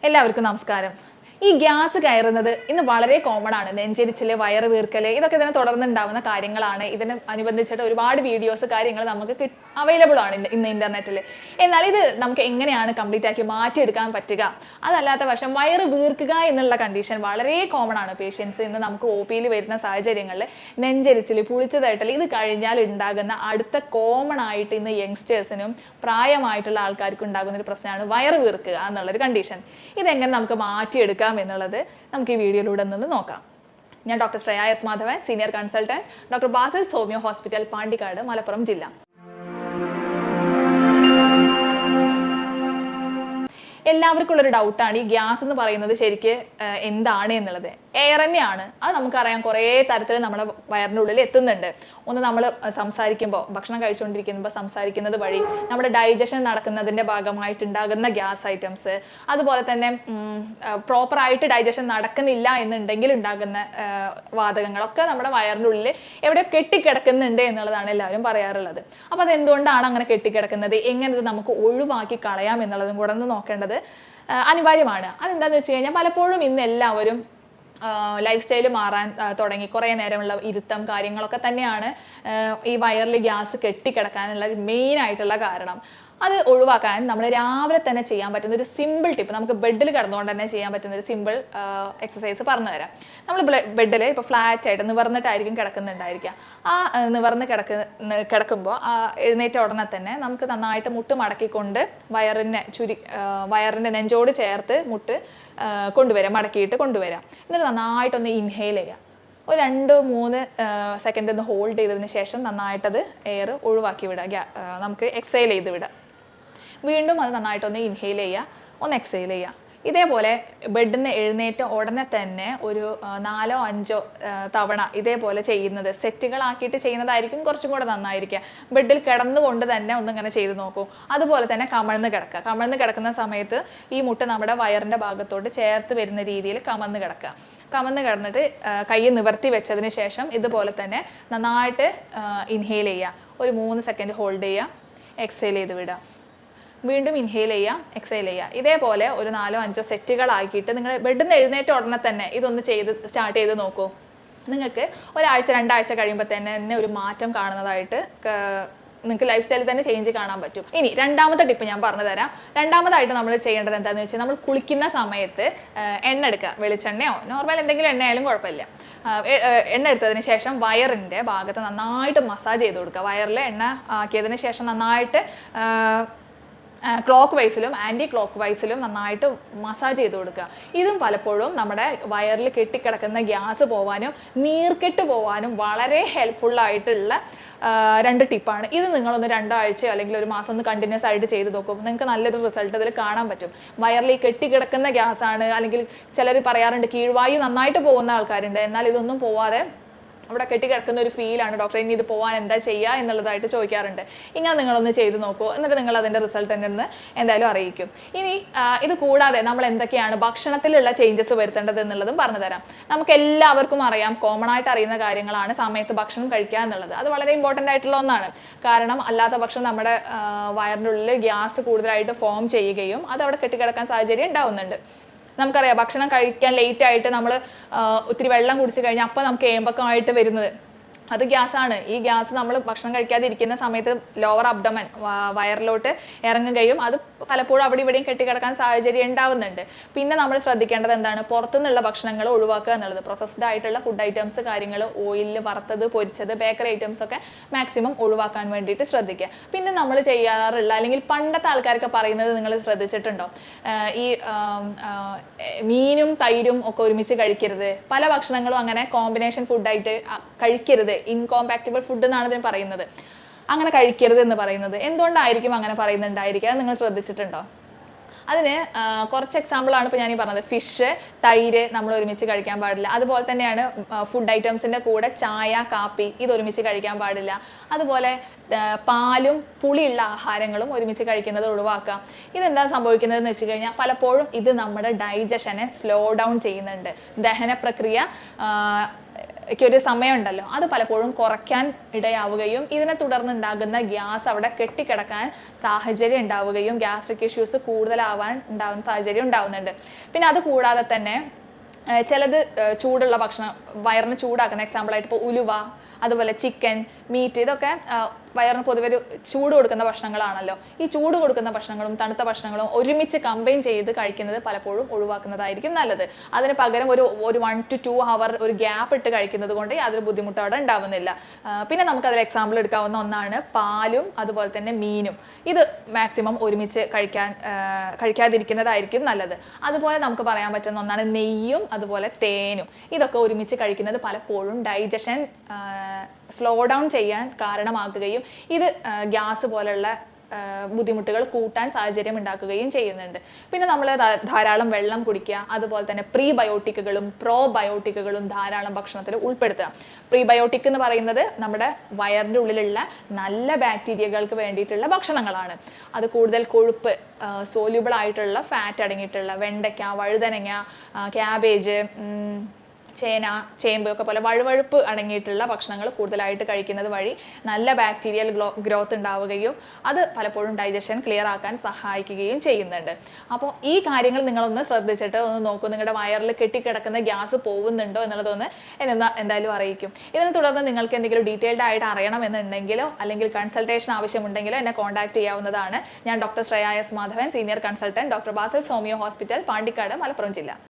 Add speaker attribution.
Speaker 1: എല്ലാവർക്കും നമസ്കാരം. ഈ ഗ്യാസ് കയറുന്നത് ഇന്ന് വളരെ കോമൺ ആണ്. നെഞ്ചരിച്ചില്, വയറ് വീർക്കല്, ഇതൊക്കെ ഇതിനെ തുടർന്നുണ്ടാവുന്ന കാര്യങ്ങളാണ്. ഇതിന് അനുബന്ധിച്ചിട്ട് ഒരുപാട് വീഡിയോസ് കാര്യങ്ങൾ നമുക്ക് അവൈലബിൾ ആണ് ഇന്ന് ഇന്റർനെറ്റിൽ. എന്നാൽ ഇത് നമുക്ക് എങ്ങനെയാണ് കംപ്ലീറ്റ് ആക്കി മാറ്റിയെടുക്കാൻ പറ്റുക? അതല്ലാത്ത പക്ഷം വയറ് വീർക്കുക എന്നുള്ള കണ്ടീഷൻ വളരെ കോമൺ ആണ്. പേഷ്യൻസ് ഇന്ന് നമുക്ക് ഒ പിയിൽ വരുന്ന സാഹചര്യങ്ങളിൽ നെഞ്ചരിച്ചില്, പുളിച്ചതായിട്ടല്ല, ഇത് കഴിഞ്ഞാൽ ഉണ്ടാകുന്ന അടുത്ത കോമൺ ആയിട്ട് ഇന്ന് യങ്സ്റ്റേഴ്സിനും പ്രായമായിട്ടുള്ള ആൾക്കാർക്കും ഉണ്ടാകുന്ന ഒരു പ്രശ്നമാണ് വയറ് വീർക്കുക എന്നുള്ളൊരു കണ്ടീഷൻ. ഇതെങ്ങനെ നമുക്ക് മാറ്റിയെടുക്കാം എന്നുള്ളത് നമുക്ക് ഈ വീഡിയോയിലൂടെ നിന്ന് നോക്കാം. ഞാൻ doctor Shreya S Madhavan, senior consultant, doctor Basil സോമിയോ ഹോസ്പിറ്റൽ, പാണ്ടിക്കാട്, മലപ്പുറം ജില്ല. എല്ലാവർക്കും ഉള്ളൊരു ഡൗട്ടാണ് ഈ ഗ്യാസ് എന്ന് പറയുന്നത് ശരിക്ക് എന്താണ് എന്നുള്ളത്. എയർ തന്നെയാണ്, അത് നമുക്കറിയാം. കുറേ തരത്തിൽ നമ്മുടെ വയറിൻ്റെ ഉള്ളിൽ എത്തുന്നുണ്ട്. ഒന്ന് നമ്മൾ സംസാരിക്കുമ്പോൾ, ഭക്ഷണം കഴിച്ചുകൊണ്ടിരിക്കുമ്പോൾ സംസാരിക്കുന്നത് വഴി നമ്മുടെ ഡൈജഷൻ നടക്കുന്നതിൻ്റെ ഭാഗമായിട്ടുണ്ടാകുന്ന ഗ്യാസ് ഐറ്റംസ്, അതുപോലെ തന്നെ പ്രോപ്പറായിട്ട് ഡൈജഷൻ നടക്കുന്നില്ല എന്നുണ്ടെങ്കിൽ ഉണ്ടാകുന്ന വാതകങ്ങളൊക്കെ നമ്മുടെ വയറിൻ്റെ ഉള്ളിൽ എവിടെ കെട്ടിക്കിടക്കുന്നുണ്ട് എന്നുള്ളതാണ് എല്ലാവരും പറയാറുള്ളത്. അപ്പോൾ അതെന്തുകൊണ്ടാണ് അങ്ങനെ കെട്ടിക്കിടക്കുന്നത്, എങ്ങനെ ഇത് നമുക്ക് ഒഴിവാക്കി കളയാം എന്നുള്ളതും കൂടെ ഒന്ന് നോക്കേണ്ടത് അനിവാര്യമാണ്. അതെന്താണെന്ന് വെച്ച് കഴിഞ്ഞാൽ പലപ്പോഴും ഇന്ന് എല്ലാവരും ലൈഫ് സ്റ്റൈല് മാറാൻ തുടങ്ങി. കുറേ നേരമുള്ള ഇരുത്തം കാര്യങ്ങളൊക്കെ തന്നെയാണ് ഈ വയറിൽ ഗ്യാസ് കെട്ടിക്കിടക്കാനുള്ള മെയിൻ ആയിട്ടുള്ള കാരണം. അത് ഒഴിവാക്കാൻ നമ്മൾ രാവിലെ തന്നെ ചെയ്യാൻ പറ്റുന്ന ഒരു സിമ്പിൾ ടിപ്പ്, നമുക്ക് ബെഡിൽ കിടന്നുകൊണ്ട് തന്നെ ചെയ്യാൻ പറ്റുന്ന ഒരു സിമ്പിൾ എക്സസൈസ് പറഞ്ഞു തരാം. നമ്മൾ ബെഡിൽ ഇപ്പോൾ ഫ്ലാറ്റ് ആയിട്ട് നിവർന്നിട്ടായിരിക്കും കിടക്കുന്നുണ്ടായിരിക്കുക. ആ നിവർന്ന് കിടക്കുമ്പോൾ എഴുന്നേറ്റ ഉടനെ തന്നെ നമുക്ക് നന്നായിട്ട് മുട്ട് മടക്കിക്കൊണ്ട് വയറിൻ്റെ നെഞ്ചോട് ചേർത്ത് മുട്ട് കൊണ്ടുവരാം, മടക്കിയിട്ട് കൊണ്ടുവരാം. എന്നിട്ട് നന്നായിട്ടൊന്ന് ഇൻഹെയിൽ ചെയ്യാം. ഒരു 2-3 സെക്കൻഡ് ഒന്ന് ഹോൾഡ് ചെയ്തതിന് ശേഷം നന്നായിട്ടത് എയർ ഒഴിവാക്കി വിടുക. നമുക്ക് എക്സൈൽ ചെയ്ത് വിടുക. വീണ്ടും അത് നന്നായിട്ടൊന്ന് ഇൻഹെയിൽ ചെയ്യുക, ഒന്ന് എക്സൈൽ ചെയ്യുക. ഇതേപോലെ ബെഡിൽ നിന്ന് എഴുന്നേറ്റ ഉടനെ തന്നെ ഒരു 4-5 തവണ ഇതേപോലെ ചെയ്യുന്നത്, സെറ്റുകളാക്കിയിട്ട് ചെയ്യുന്നതായിരിക്കും കുറച്ചും കൂടെ നന്നായിരിക്കുക. ബെഡിൽ കിടന്നുകൊണ്ട് തന്നെ ഒന്നിങ്ങനെ ചെയ്ത് നോക്കൂ. അതുപോലെ തന്നെ കമഴ്ന്ന് കിടക്കുക. കമഴ്ന്ന് കിടക്കുന്ന സമയത്ത് ഈ മുട്ട നമ്മുടെ വയറിൻ്റെ ഭാഗത്തോട്ട് ചേർത്ത് വരുന്ന രീതിയിൽ കമഴ്ന്ന് കിടക്കുക. കമഴ്ന്ന് കിടന്നിട്ട് കൈ നിവർത്തി വെച്ചതിന് ശേഷം ഇതുപോലെ തന്നെ നന്നായിട്ട് ഇൻഹെയിൽ ചെയ്യുക. ഒരു 3 സെക്കൻഡ് ഹോൾഡ് ചെയ്യുക, എക്സൈൽ ചെയ്ത് വിടുക. വീണ്ടും ഇൻഹെയിൽ ചെയ്യുക, എക്സൈൽ ചെയ്യുക. ഇതേപോലെ ഒരു 4-5 സെറ്റുകളാക്കിയിട്ട് നിങ്ങൾ ബെഡിൽ നിന്ന് എഴുന്നേറ്റ ഉടനെ തന്നെ ഇതൊന്ന് സ്റ്റാർട്ട് ചെയ്ത് നോക്കൂ. നിങ്ങൾക്ക് 1-2 ആഴ്ച കഴിയുമ്പോൾ തന്നെ ഒരു മാറ്റം കാണുന്നതായിട്ട് നിങ്ങൾക്ക് ലൈഫ് സ്റ്റൈലിൽ തന്നെ ചേഞ്ച് കാണാൻ പറ്റും. ഇനി രണ്ടാമത്തെ ടിപ്പ് ഞാൻ പറഞ്ഞു തരാം. രണ്ടാമതായിട്ട് നമ്മൾ ചെയ്യേണ്ടത് എന്താണെന്ന് വെച്ചാൽ, നമ്മൾ കുളിക്കുന്ന സമയത്ത് എണ്ണ എടുക്കുക. വെളിച്ചെണ്ണയോ നോർമൽ എന്തെങ്കിലും എണ്ണയായാലും കുഴപ്പമില്ല. എണ്ണ എടുത്തതിന് ശേഷം വയറിൻ്റെ ഭാഗത്ത് നന്നായിട്ട് മസാജ് ചെയ്ത് കൊടുക്കുക. വയറിൽ എണ്ണ ആക്കിയതിന് ശേഷം നന്നായിട്ട് ക്ലോക്ക് വൈസിലും ആൻറ്റി ക്ലോക്ക് വൈസിലും നന്നായിട്ട് മസാജ് ചെയ്ത് കൊടുക്കുക. ഇതും പലപ്പോഴും നമ്മുടെ വയറിൽ കെട്ടിക്കിടക്കുന്ന ഗ്യാസ് പോവാനും നീർക്കെട്ട് പോവാനും വളരെ ഹെൽപ്ഫുള്ളായിട്ടുള്ള 2 ടിപ്പാണ്. ഇത് നിങ്ങളൊന്ന് 2 ആഴ്ചയോ അല്ലെങ്കിൽ ഒരു മാസം ഒന്ന് കണ്ടിന്യൂസ് ആയിട്ട് ചെയ്ത് നോക്കും. നിങ്ങൾക്ക് നല്ലൊരു റിസൾട്ട് ഇതിൽ കാണാൻ പറ്റും. വയറിൽ കെട്ടിക്കിടക്കുന്ന ഗ്യാസാണ്, അല്ലെങ്കിൽ ചിലർ പറയാറുണ്ട് കീഴ്വായു നന്നായിട്ട് പോകുന്ന ആൾക്കാരുണ്ട്. എന്നാൽ ഇതൊന്നും പോവാതെ അവിടെ കെട്ടിക്കിടക്കുന്ന ഒരു ഫീലാണ്. ഡോക്ടറെ ഇനി ഇത് പോകാൻ എന്താ ചെയ്യുക എന്നുള്ളതായിട്ട് ചോദിക്കാറുണ്ട്. ഇങ്ങനെ നിങ്ങളൊന്ന് ചെയ്ത് നോക്കൂ. എന്നിട്ട് നിങ്ങൾ അതിൻ്റെ റിസൾട്ട് തന്നെ എന്തായാലും അറിയിക്കും. ഇനി ഇത് കൂടാതെ നമ്മൾ എന്തൊക്കെയാണ് ഭക്ഷണത്തിലുള്ള ചേഞ്ചസ് വരുത്തേണ്ടത് എന്നുള്ളതും പറഞ്ഞു തരാം. നമുക്ക് എല്ലാവർക്കും അറിയാം, കോമൺ ആയിട്ട് അറിയുന്ന കാര്യങ്ങളാണ് സമയത്ത് ഭക്ഷണം കഴിക്കുക എന്നുള്ളത്. അത് വളരെ ഇമ്പോർട്ടൻ്റ് ആയിട്ടുള്ള ഒന്നാണ്. കാരണം അല്ലാത്ത പക്ഷം നമ്മുടെ വയറിൻ്റെ ഉള്ളിൽ ഗ്യാസ് കൂടുതലായിട്ട് ഫോം ചെയ്യുകയും അത് അവിടെ കെട്ടിക്കിടക്കാൻ സാഹചര്യം ഉണ്ടാവുന്നുണ്ട്. നമുക്കറിയാം, ഭക്ഷണം കഴിക്കാൻ ലേറ്റ് ആയിട്ട് നമ്മൾ ഒത്തിരി വെള്ളം കുടിച്ചു കഴിഞ്ഞാൽ അപ്പോൾ നമുക്ക് ഏമ്പക്കമായിട്ട് വരുന്നത് അത് ഗ്യാസാണ്. ഈ ഗ്യാസ് നമ്മൾ ഭക്ഷണം കഴിക്കാതെ ഇരിക്കുന്ന സമയത്ത് ലോവർ അബ്ഡമൻ വയറിലോട്ട് ഇറങ്ങുകയും അത് പലപ്പോഴും അവിടെ ഇവിടെയും കെട്ടിക്കിടക്കാൻ സാഹചര്യം ഉണ്ടാവുന്നുണ്ട്. പിന്നെ നമ്മൾ ശ്രദ്ധിക്കേണ്ടത് എന്താണ്, പുറത്തുനിന്നുള്ള ഭക്ഷണങ്ങൾ ഒഴിവാക്കുക എന്നുള്ളത്. പ്രോസസ്ഡ് ആയിട്ടുള്ള ഫുഡ് ഐറ്റംസ്, കാര്യങ്ങൾ, ഓയിലിൽ വറുത്തത്, പൊരിച്ചത്, ബേക്കറി ഐറ്റംസ് ഒക്കെ മാക്സിമം ഒഴിവാക്കാൻ വേണ്ടിയിട്ട് ശ്രദ്ധിക്കുക. പിന്നെ നമ്മൾ ചെയ്യാറുള്ള, അല്ലെങ്കിൽ പണ്ടത്തെ ആൾക്കാരൊക്കെ പറയുന്നത് നിങ്ങൾ ശ്രദ്ധിച്ചിട്ടുണ്ടോ, ഈ മീനും തൈരും ഒക്കെ ഒരുമിച്ച് കഴിക്കരുത്. പല ഭക്ഷണങ്ങളും അങ്ങനെ കോമ്പിനേഷൻ ഫുഡായിട്ട് കഴിക്കരുത്. ഇൻകോമ്പാക്റ്റബിൾ ഫുഡ് എന്നാണ് ഇതിന് പറയുന്നത്. അങ്ങനെ കഴിക്കരുത് എന്ന് പറയുന്നത് എന്തുകൊണ്ടായിരിക്കും അങ്ങനെ പറയുന്നുണ്ടായിരിക്കുക, നിങ്ങൾ ശ്രദ്ധിച്ചിട്ടുണ്ടോ? അതിന് കുറച്ച് എക്സാമ്പിളാണ് ഇപ്പോൾ ഞാൻ ഈ പറഞ്ഞത്. ഫിഷ്, തൈര് നമ്മൾ ഒരുമിച്ച് കഴിക്കാൻ പാടില്ല. അതുപോലെ തന്നെയാണ് ഫുഡ് ഐറ്റംസിൻ്റെ കൂടെ ചായ, കാപ്പി ഇത് ഒരുമിച്ച് കഴിക്കാൻ പാടില്ല. അതുപോലെ പാലും പുളിയുള്ള ആഹാരങ്ങളും ഒരുമിച്ച് കഴിക്കുന്നത് ഒഴിവാക്കുക. ഇതെന്താ സംഭവിക്കുന്നതെന്ന് വെച്ച് കഴിഞ്ഞാൽ പലപ്പോഴും ഇത് നമ്മുടെ ഡൈജഷനെ സ്ലോ ഡൗൺ ചെയ്യുന്നുണ്ട്. ദഹന പ്രക്രിയ ഒരു സമയമുണ്ടല്ലോ അത് പലപ്പോഴും കുറയ്ക്കാൻ ഇടയാവുകയും ഇതിനെ തുടർന്നുണ്ടാകുന്ന ഗ്യാസ് അവിടെ കെട്ടിക്കിടക്കാൻ സാഹചര്യം ഉണ്ടാവുകയും ഗ്യാസ്ട്രിക് ഇഷ്യൂസ് കൂടുതലാവാൻ ഉണ്ടാകുന്ന സാഹചര്യം ഉണ്ടാവുന്നുണ്ട്. പിന്നെ അത് കൂടാതെ തന്നെ ചിലത് ചൂടുള്ള ഭക്ഷണം വയറിന് ചൂടാക്കുന്ന എക്സാമ്പിളായിട്ട് ഇപ്പോൾ ഉലുവ, അതുപോലെ ചിക്കൻ, മീറ്റ്, ഇതൊക്കെ വയറിന് പൊതുവെ ഒരു ചൂട് കൊടുക്കുന്ന ഭക്ഷണങ്ങളാണല്ലോ. ഈ ചൂട് കൊടുക്കുന്ന ഭക്ഷണങ്ങളും തണുത്ത ഭക്ഷണങ്ങളും ഒരുമിച്ച് കമ്പൈൻ ചെയ്ത് കഴിക്കുന്നത് പലപ്പോഴും ഒഴിവാക്കുന്നതായിരിക്കും നല്ലത്. അതിന് പകരം ഒരു 1 to 2 hour ഒരു ഗ്യാപ്പ് ഇട്ട് കഴിക്കുന്നത് കൊണ്ട് യാതൊരു ബുദ്ധിമുട്ടും അവിടെ ഉണ്ടാവുന്നില്ല. പിന്നെ നമുക്കതിൽ എക്സാമ്പിൾ എടുക്കാവുന്ന ഒന്നാണ് പാലും അതുപോലെ തന്നെ മീനും. ഇത് മാക്സിമം ഒരുമിച്ച് കഴിക്കാതിരിക്കുന്നതായിരിക്കും നല്ലത്. അതുപോലെ നമുക്ക് പറയാൻ പറ്റുന്ന ഒന്നാണ് നെയ്യും അതുപോലെ തേനും. ഇതൊക്കെ ഒരുമിച്ച് കഴിക്കുന്നത് പലപ്പോഴും ഡൈജഷൻ സ്ലോ ഡൗൺ ചെയ്യാൻ കാരണമാക്കുകയും ഇത് ഗ്യാസ് പോലുള്ള ബുദ്ധിമുട്ടുകൾ കൂട്ടാൻ സാഹചര്യം ഉണ്ടാക്കുകയും ചെയ്യുന്നുണ്ട്. പിന്നെ നമ്മൾ ധാരാളം വെള്ളം കുടിക്കുക, അതുപോലെ തന്നെ പ്രീബയോട്ടിക്കുകളും പ്രോബയോട്ടിക്കുകളും ധാരാളം ഭക്ഷണത്തിൽ ഉൾപ്പെടുത്തുക. പ്രീബയോട്ടിക് എന്ന് പറയുന്നത് നമ്മുടെ വയറിൻ്റെ ഉള്ളിലുള്ള നല്ല ബാക്ടീരിയകൾക്ക് വേണ്ടിയിട്ടുള്ള ഭക്ഷണങ്ങളാണ്. അത് കൂടുതൽ കൊഴുപ്പ് സോല്യൂബിൾ ആയിട്ടുള്ള ഫാറ്റ് അടങ്ങിയിട്ടുള്ള വെണ്ടയ്ക്ക, വഴുതനങ്ങ, ക്യാബേജ്, ചേന, ചേമ്പ് ഒക്കെ പോലെ വഴുവഴുപ്പ് അടങ്ങിയിട്ടുള്ള ഭക്ഷണങ്ങൾ കൂടുതലായിട്ട് കഴിക്കുന്നത് വഴി നല്ല ബാക്ടീരിയൽ ഗ്രോത്ത് ഉണ്ടാവുകയും അത് പലപ്പോഴും ഡൈജഷൻ ക്ലിയർ ആക്കാൻ സഹായിക്കുകയും ചെയ്യുന്നുണ്ട്. അപ്പോൾ ഈ കാര്യങ്ങൾ നിങ്ങളൊന്ന് ശ്രദ്ധിച്ചിട്ട് ഒന്ന് നോക്കൂ. നിങ്ങളുടെ വയറിൽ കെട്ടിക്കിടക്കുന്ന ഗ്യാസ് പോകുന്നുണ്ടോ എന്നുള്ളതൊന്ന് എന്നെ എന്തായാലും അറിയിക്കും. ഇതിനെ തുടർന്ന് നിങ്ങൾക്ക് എന്തെങ്കിലും ഡീറ്റെയിൽഡ് ആയിട്ട് അറിയണമെന്നുണ്ടെങ്കിലോ അല്ലെങ്കിൽ കൺസൾട്ടേഷൻ ആവശ്യമുണ്ടെങ്കിലോ എന്നെ കോൺടാക്ട് ചെയ്യാവുന്നതാണ്. ഞാൻ doctor Shreya S Madhavan, senior consultant, doctor Basil's homeo hospital, Pandikkad, Malappuram ജില്ല.